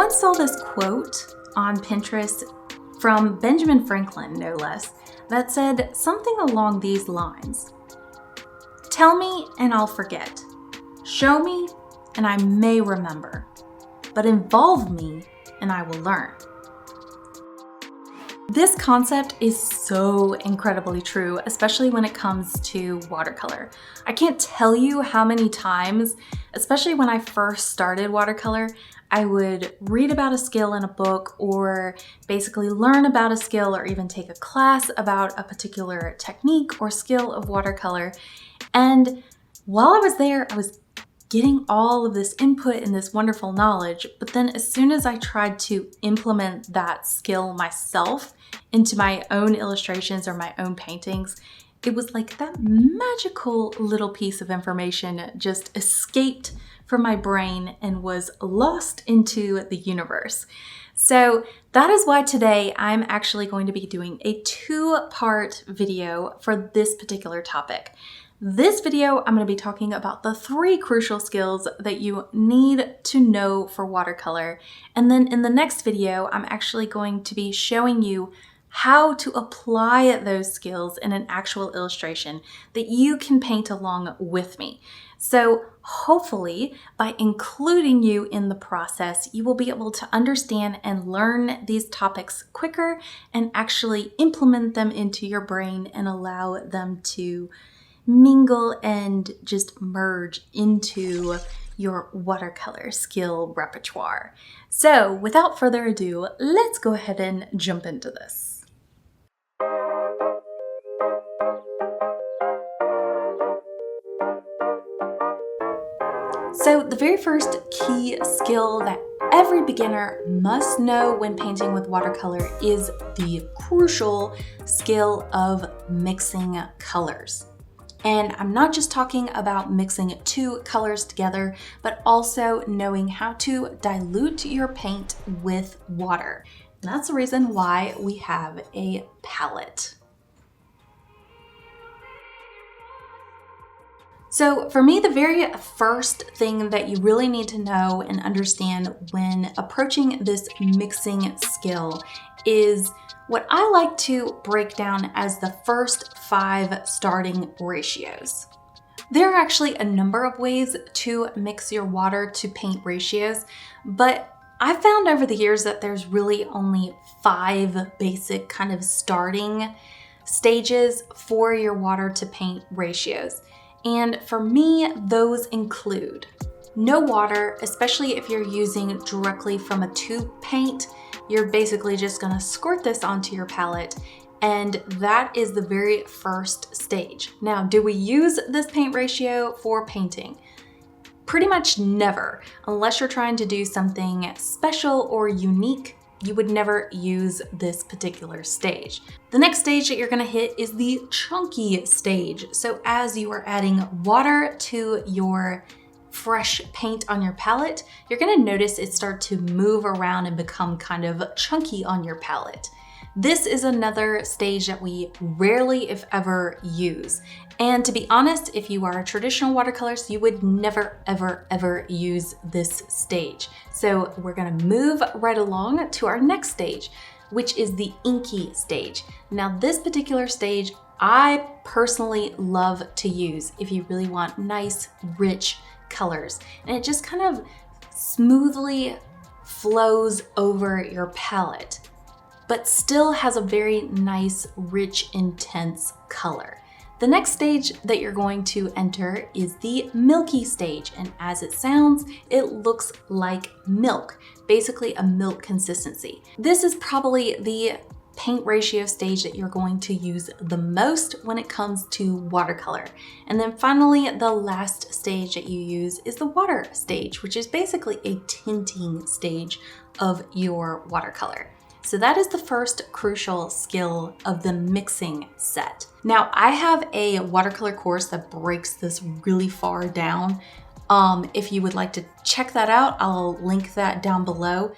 once saw this quote on Pinterest from Benjamin Franklin, no less, that said something along these lines. Tell me and I'll forget. Show me and I may remember. But involve me and I will learn. This concept is so incredibly true, especially when it comes to watercolor. I can't tell you how many times, especially when I first started watercolor, I would read about a skill in a book or basically learn about a skill or even take a class about a particular technique or skill of watercolor. And while I was there, I was getting all of this input and this wonderful knowledge, but then as soon as I tried to implement that skill myself into my own illustrations or my own paintings, it was like that magical little piece of information just escaped from my brain and was lost into the universe. So that is why today I'm actually going to be doing a two-part video for this particular topic. This video, I'm going to be talking about the 3 crucial skills that you need to know for watercolor. And then in the next video, I'm actually going to be showing you how to apply those skills in an actual illustration that you can paint along with me. So hopefully by including you in the process, you will be able to understand and learn these topics quicker and actually implement them into your brain and allow them to mingle and just merge into your watercolor skill repertoire. So without further ado, let's go ahead and jump into this. So the very first key skill that every beginner must know when painting with watercolor is the crucial skill of mixing colors. And I'm not just talking about mixing 2 colors together, but also knowing how to dilute your paint with water. And that's the reason why we have a palette. So for me, the very first thing that you really need to know and understand when approaching this mixing skill is what I like to break down as the first 5 starting ratios. There are actually a number of ways to mix your water to paint ratios, but I've found over the years that there's really only 5 basic kind of starting stages for your water to paint ratios. And for me, those include no water, especially if you're using directly from a tube paint. You're basically just gonna squirt this onto your palette, and that is the very first stage. Now, do we use this paint ratio for painting? Pretty much never, unless you're trying to do something special or unique. You would never use this particular stage. The next stage that you're gonna hit is the chunky stage. So as you are adding water to your fresh paint on your palette, you're gonna notice it start to move around and become kind of chunky on your palette. This is another stage that we rarely, if ever, use. And to be honest, if you are a traditional watercolorist, you would never, ever, ever use this stage. So we're gonna move right along to our next stage, which is the inky stage. Now this particular stage, I personally love to use if you really want nice, rich colors. And it just kind of smoothly flows over your palette, but still has a very nice, rich, intense color. The next stage that you're going to enter is the milky stage, and as it sounds, it looks like milk, basically a milk consistency. This is probably the paint ratio stage that you're going to use the most when it comes to watercolor. And then finally, the last stage that you use is the water stage, which is basically a tinting stage of your watercolor. So that is the first crucial skill of the mixing set. Now, I have a watercolor course that breaks this really far down. If you would like to check that out, I'll link that down below.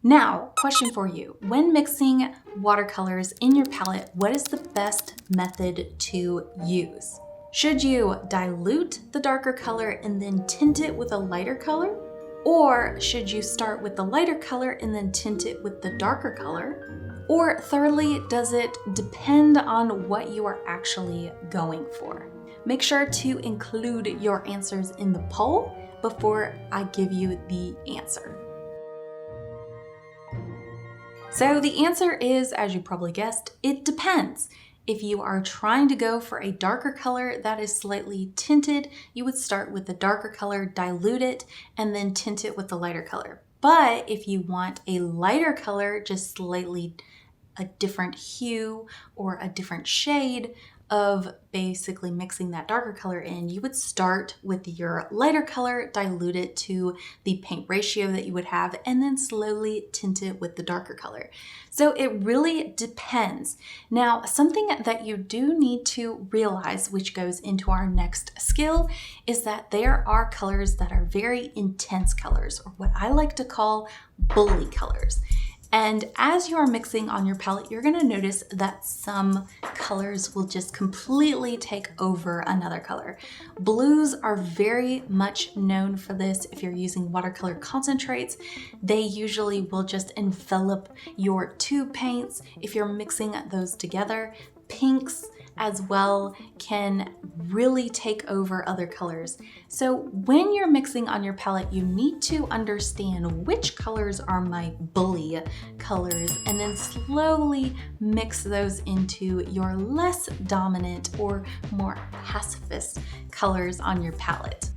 Now, question for you. When mixing watercolors in your palette, what is the best method to use? Should you dilute the darker color and then tint it with a lighter color? Or should you start with the lighter color and then tint it with the darker color? Or thirdly, does it depend on what you are actually going for? Make sure to include your answers in the poll before I give you the answer. So the answer is, as you probably guessed, it depends. If you are trying to go for a darker color that is slightly tinted, you would start with the darker color, dilute it, and then tint it with the lighter color. But if you want a lighter color, just slightly a different hue or a different shade of basically mixing that darker color in, you would start with your lighter color, dilute it to the paint ratio that you would have, and then slowly tint it with the darker color. So it really depends. Now, something that you do need to realize, which goes into our next skill, is that there are colors that are very intense colors, or what I like to call bully colors. And as you are mixing on your palette, you're gonna notice that some colors will just completely take over another color. Blues are very much known for this. If you're using watercolor concentrates, they usually will just envelop your tube paints. If you're mixing those together, pinks as well can really take over other colors. So when you're mixing on your palette, you need to understand which colors are my bully colors and then slowly mix those into your less dominant or more pacifist colors on your palette.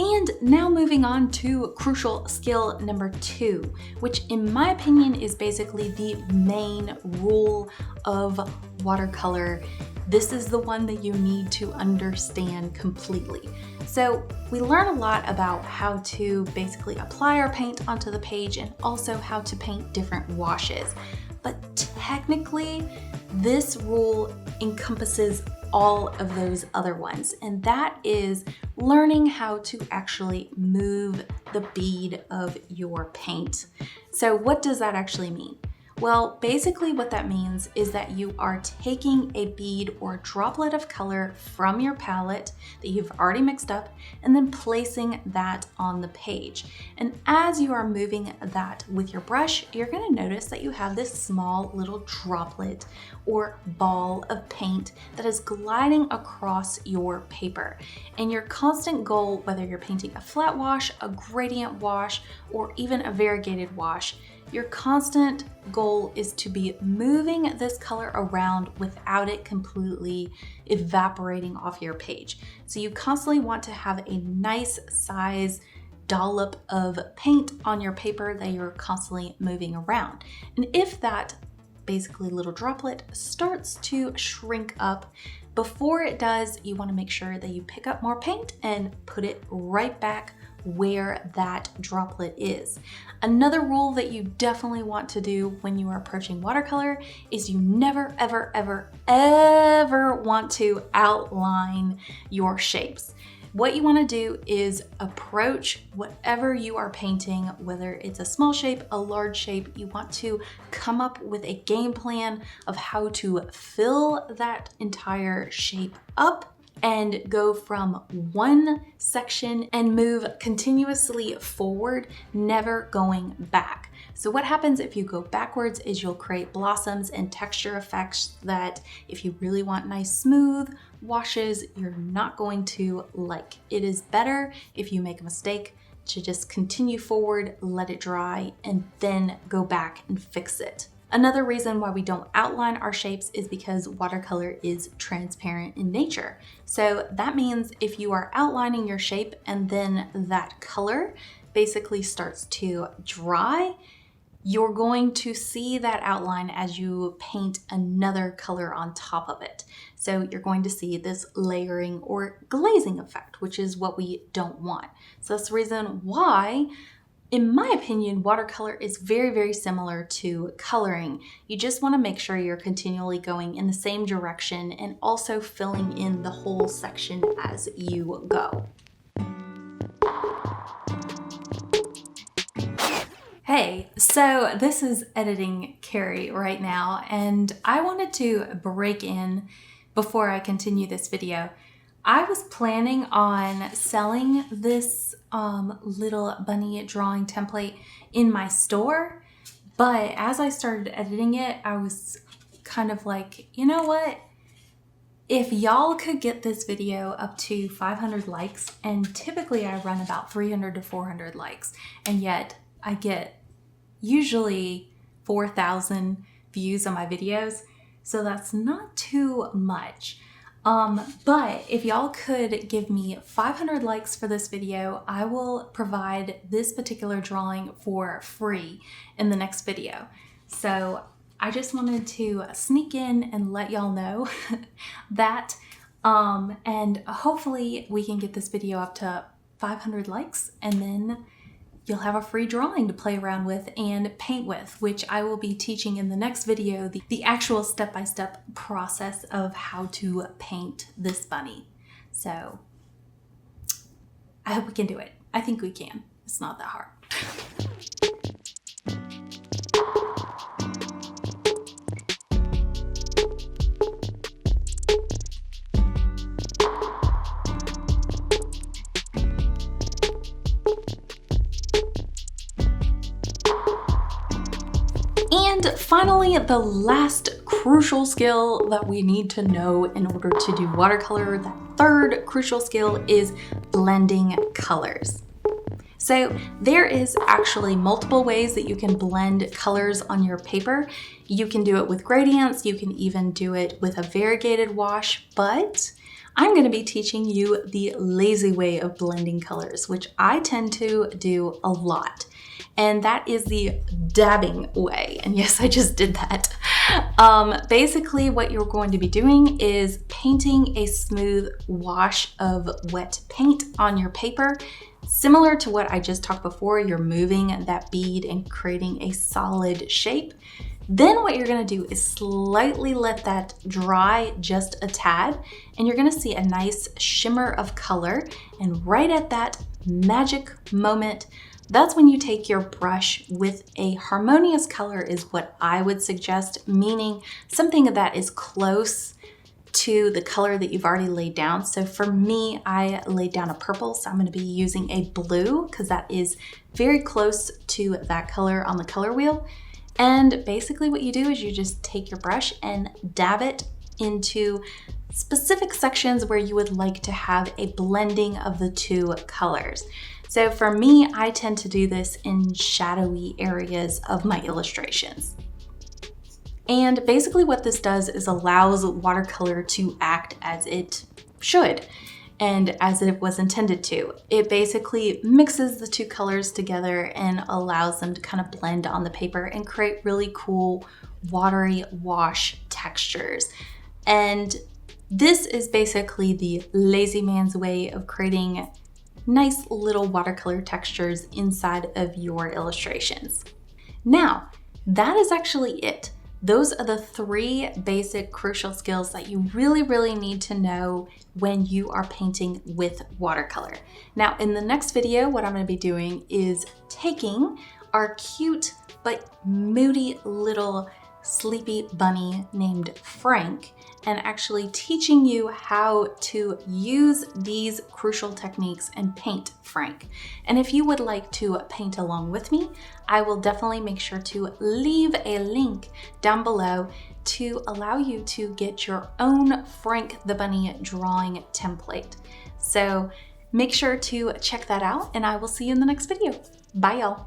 And now moving on to crucial skill number 2, which in my opinion is basically the main rule of watercolor. This is the one that you need to understand completely. So we learn a lot about how to basically apply our paint onto the page and also how to paint different washes. But technically, this rule encompasses all of those other ones, and that is learning how to actually move the bead of your paint. So what does that actually mean? Well, basically what that means is that you are taking a bead or droplet of color from your palette that you've already mixed up and then placing that on the page. And as you are moving that with your brush, you're going to notice that you have this small little droplet or ball of paint that is gliding across your paper. And your constant goal, whether you're painting a flat wash, a gradient wash, or even a variegated wash, your constant goal is to be moving this color around without it completely evaporating off your page. So you constantly want to have a nice size dollop of paint on your paper that you're constantly moving around. And if that basically little droplet starts to shrink up, before it does, you want to make sure that you pick up more paint and put it right back where that droplet is. Another rule that you definitely want to do when you are approaching watercolor is you never, ever, ever, ever want to outline your shapes. What you want to do is approach whatever you are painting, whether it's a small shape, a large shape, you want to come up with a game plan of how to fill that entire shape up and go from one section and move continuously forward, never going back. So what happens if you go backwards is you'll create blossoms and texture effects that if you really want nice smooth washes, you're not going to like. It is better if you make a mistake to just continue forward, let it dry, and then go back and fix it. Another reason why we don't outline our shapes is because watercolor is transparent in nature. So that means if you are outlining your shape and then that color basically starts to dry, you're going to see that outline as you paint another color on top of it. So you're going to see this layering or glazing effect, which is what we don't want. So that's the reason why, in my opinion, watercolor is very, very similar to coloring. You just want to make sure you're continually going in the same direction and also filling in the whole section as you go. Hey, so this is Editing Carrie right now, and I wanted to break in before I continue this video I was planning on selling this little bunny drawing template in my store, but as I started editing it, I was kind of like, you know what? If y'all could get this video up to 500 likes, and typically I run about 300 to 400 likes, and yet I get usually 4,000 views on my videos, so that's not too much. But if y'all could give me 500 likes for this video, I will provide this particular drawing for free in the next video. So I just wanted to sneak in and let y'all know that, and hopefully we can get this video up to 500 likes, and then you'll have a free drawing to play around with and paint with, which I will be teaching in the next video, the actual step-by-step process of how to paint this bunny. So I hope we can do it. I think we can. It's not that hard. And finally, the last crucial skill that we need to know in order to do watercolor, the third crucial skill, is blending colors. So there is actually multiple ways that you can blend colors on your paper. You can do it with gradients, you can even do it with a variegated wash, but I'm going to be teaching you the lazy way of blending colors, which I tend to do a lot. And that is the dabbing way. And yes, I just did that. Basically, what you're going to be doing is painting a smooth wash of wet paint on your paper. Similar to what I just talked before, you're moving that bead and creating a solid shape. Then what you're gonna do is slightly let that dry just a tad, and you're gonna see a nice shimmer of color. And right at that magic moment, that's when you take your brush with a harmonious color is what I would suggest, meaning something that is close to the color that you've already laid down. So for me, I laid down a purple, so I'm going to be using a blue because that is very close to that color on the color wheel. And basically what you do is you just take your brush and dab it into specific sections where you would like to have a blending of the two colors. So for me, I tend to do this in shadowy areas of my illustrations. And basically what this does is allows watercolor to act as it should and as it was intended to. It basically mixes the two colors together and allows them to kind of blend on the paper and create really cool watery wash textures. And this is basically the lazy man's way of creating nice little watercolor textures inside of your illustrations. Now, that is actually it. Those are the three basic crucial skills that you really need to know when you are painting with watercolor. Now, in the next video, what I'm going to be doing is taking our cute but moody little sleepy bunny named Frank and actually teaching you how to use these crucial techniques and paint Frank. And if you would like to paint along with me, I will definitely make sure to leave a link down below to allow you to get your own Frank the Bunny drawing template. So make sure to check that out, and I will see you in the next video. Bye, y'all.